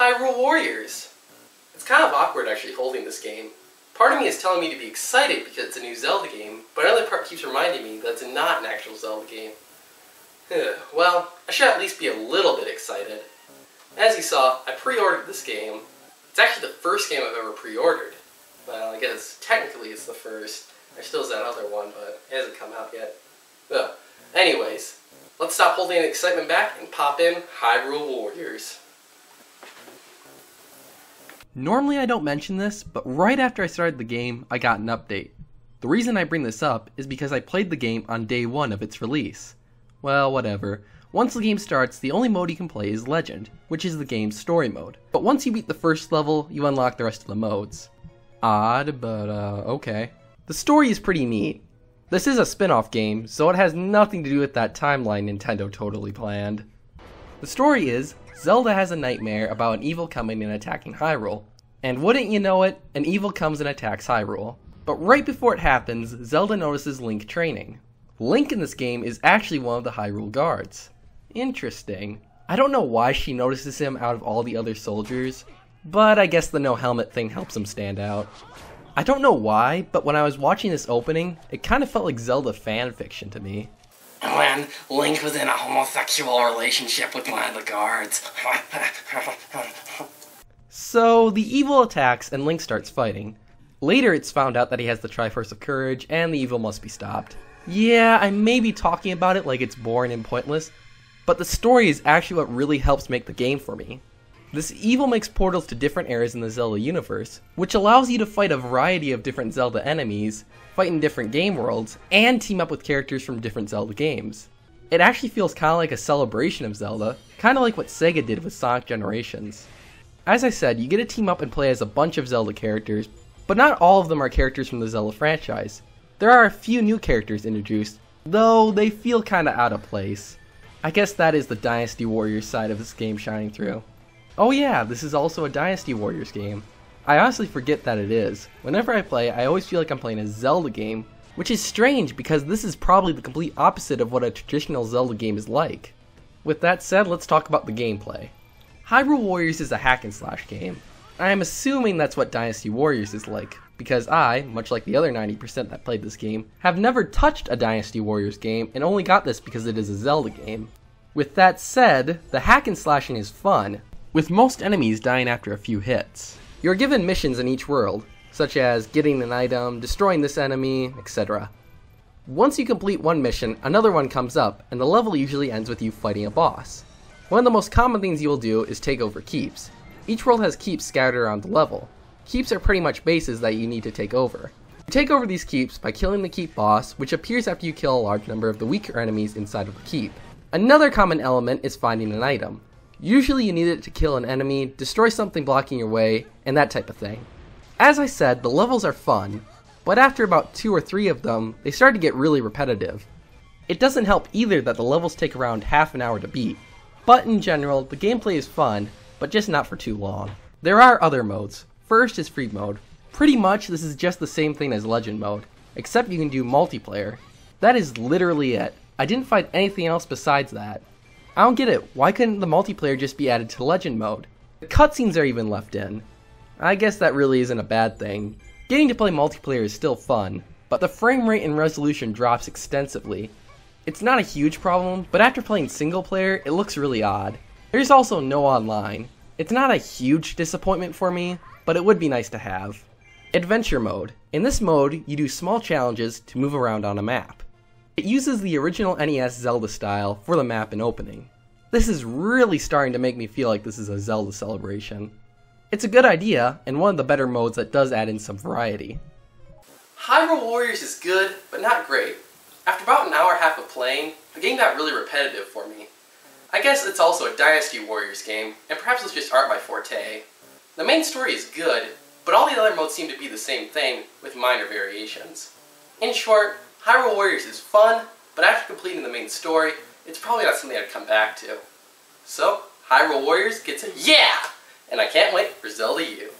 Hyrule Warriors. It's kind of awkward actually holding this game. Part of me is telling me to be excited because it's a new Zelda game, but another part keeps reminding me that it's not an actual Zelda game. Well, I should at least be a little bit excited. As you saw, I pre-ordered this game. It's actually the first game I've ever pre-ordered. Well, I guess technically it's the first. There still is that other one, but it hasn't come out yet. Well, anyways, let's stop holding the excitement back and pop in Hyrule Warriors. Normally I don't mention this, but right after I started the game, I got an update. The reason I bring this up is because I played the game on day 1 of its release. Well, whatever. Once the game starts, the only mode you can play is Legend, which is the game's story mode. But once you beat the first level, you unlock the rest of the modes. Odd, but okay. The story is pretty neat. This is a spin-off game, so it has nothing to do with that timeline Nintendo totally planned. The story is, Zelda has a nightmare about an evil coming and attacking Hyrule. And wouldn't you know it, an evil comes and attacks Hyrule. But right before it happens, Zelda notices Link training. Link in this game is actually one of the Hyrule guards. Interesting. I don't know why she notices him out of all the other soldiers, but I guess the no helmet thing helps him stand out. I don't know why, but when I was watching this opening, it kind of felt like Zelda fanfiction to me. When Link was in a homosexual relationship with one of the guards. So, the evil attacks and Link starts fighting. Later it's found out that he has the Triforce of Courage and the evil must be stopped. Yeah, I may be talking about it like it's boring and pointless, but the story is actually what really helps make the game for me. This evil makes portals to different areas in the Zelda universe, which allows you to fight a variety of different Zelda enemies, fight in different game worlds, and team up with characters from different Zelda games. It actually feels kind of like a celebration of Zelda, kind of like what Sega did with Sonic Generations. As I said, you get to team up and play as a bunch of Zelda characters, but not all of them are characters from the Zelda franchise. There are a few new characters introduced, though they feel kinda out of place. I guess that is the Dynasty Warriors side of this game shining through. Oh yeah, this is also a Dynasty Warriors game. I honestly forget that it is. Whenever I play, I always feel like I'm playing a Zelda game, which is strange because this is probably the complete opposite of what a traditional Zelda game is like. With that said, let's talk about the gameplay. Hyrule Warriors is a hack and slash game. I am assuming that's what Dynasty Warriors is like, because I, much like the other 90% that played this game, have never touched a Dynasty Warriors game and only got this because it is a Zelda game. With that said, the hack and slashing is fun, with most enemies dying after a few hits. You're given missions in each world, such as getting an item, destroying this enemy, etc. Once you complete one mission, another one comes up, and the level usually ends with you fighting a boss. One of the most common things you will do is take over keeps. Each world has keeps scattered around the level. Keeps are pretty much bases that you need to take over. You take over these keeps by killing the keep boss, which appears after you kill a large number of the weaker enemies inside of the keep. Another common element is finding an item. Usually you need it to kill an enemy, destroy something blocking your way, and that type of thing. As I said, the levels are fun, but after about 2 or 3 of them, they start to get really repetitive. It doesn't help either that the levels take around half an hour to beat, but in general, the gameplay is fun, but just not for too long. There are other modes. First is free mode. Pretty much this is just the same thing as legend mode, except you can do multiplayer. That is literally it. I didn't find anything else besides that. I don't get it, why couldn't the multiplayer just be added to legend mode? The cutscenes are even left in. I guess that really isn't a bad thing. Getting to play multiplayer is still fun, but the frame rate and resolution drops extensively. It's not a huge problem, but after playing single player, it looks really odd. There's also no online. It's not a huge disappointment for me, but it would be nice to have. Adventure mode. In this mode, you do small challenges to move around on a map. It uses the original NES Zelda style for the map and opening. This is really starting to make me feel like this is a Zelda celebration. It's a good idea, and one of the better modes that does add in some variety. Hyrule Warriors is good, but not great. After about an hour and a half of playing, the game got really repetitive for me. I guess it's also a Dynasty Warriors game, and perhaps it's just art by forte. The main story is good, but all the other modes seem to be the same thing, with minor variations. In short, Hyrule Warriors is fun, but after completing the main story, it's probably not something I'd come back to. So, Hyrule Warriors gets a yeah! And I can't wait for Zelda U.